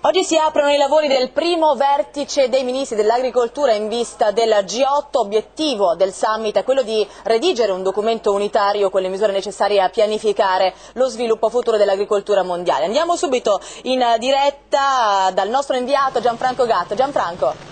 Oggi si aprono i lavori del primo vertice dei ministri dell'agricoltura in vista del G8. Obiettivo del summit è quello di redigere un documento unitario con le misure necessarie a pianificare lo sviluppo futuro dell'agricoltura mondiale. Andiamo subito in diretta dal nostro inviato Gianfranco Gatto. Gianfranco.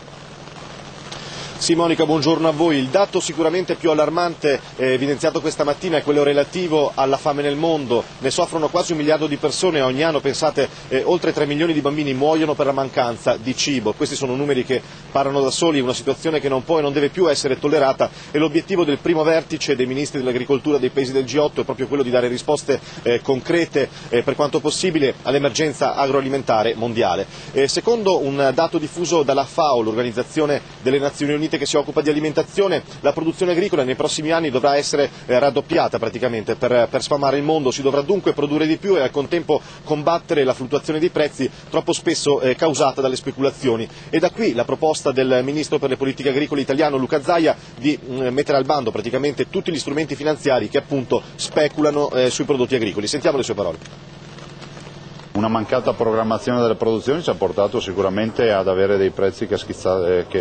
Sì Monica, buongiorno a voi. Il dato sicuramente più allarmante evidenziato questa mattina è quello relativo alla fame nel mondo. Ne soffrono quasi 1 miliardo di persone e ogni anno, pensate, oltre 3 milioni di bambini muoiono per la mancanza di cibo. Questi sono numeri che parlano da soli, una situazione che non può e non deve più essere tollerata, e l'obiettivo del primo vertice dei ministri dell'agricoltura dei paesi del G8 è proprio quello di dare risposte concrete per quanto possibile all'emergenza agroalimentare mondiale. Secondo un dato diffuso dalla FAO, l'Organizzazione delle Nazioni Unite che si occupa di alimentazione, la produzione agricola nei prossimi anni dovrà essere raddoppiata praticamente per sfamare il mondo. Si dovrà dunque produrre di più e al contempo combattere la fluttuazione dei prezzi troppo spesso causata dalle speculazioni. E da qui la proposta del Ministro per le politiche agricole italiano Luca Zaia di mettere al bando praticamente tutti gli strumenti finanziari che appunto speculano sui prodotti agricoli. Sentiamo le sue parole. Una mancata programmazione delle produzioni ci ha portato sicuramente ad avere dei prezzi che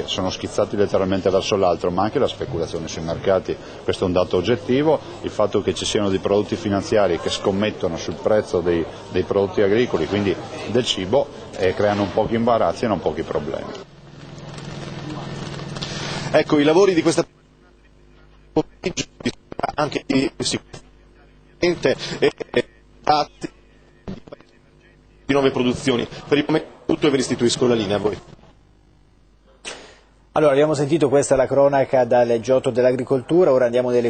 sono schizzati letteralmente verso l'alto, ma anche la speculazione sui mercati. Questo è un dato oggettivo. Il fatto che ci siano dei prodotti finanziari che scommettono sul prezzo dei prodotti agricoli, quindi del cibo, creano un pochi imbarazzi e non pochi problemi. Ecco, i lavori di questa pomeriggio anche sicuramente di nuove produzioni. Per il momento tutto e vi restituisco la linea a voi. Allora, abbiamo sentito, questa è la cronaca dal G8 dell'agricoltura, ora andiamo nelle